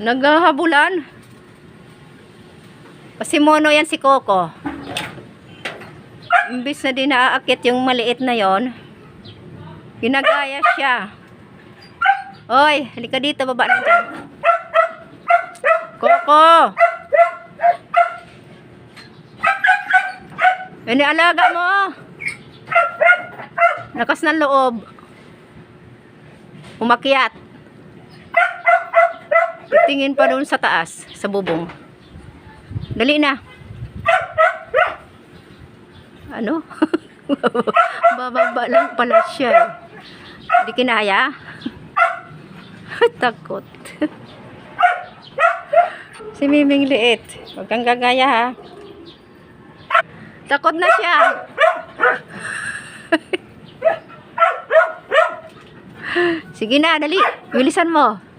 Naghahabulan. Kasi mono yan si Coco. Imbis na din naaakit yung maliit na yon, ginagaya siya. Oy, halika dito, baba na dyan. Coco! Ini alaga mo. Lakas ng loob. Umakyat. Tingin pa doon sa taas, sa bubong. Dali na. Ano? Bababa lang pala siya. Hindi kinaya. Takot. Si Miming liit. Huwag kang gagaya ha. Takot na siya. Sige na, dali. Bilisan mo.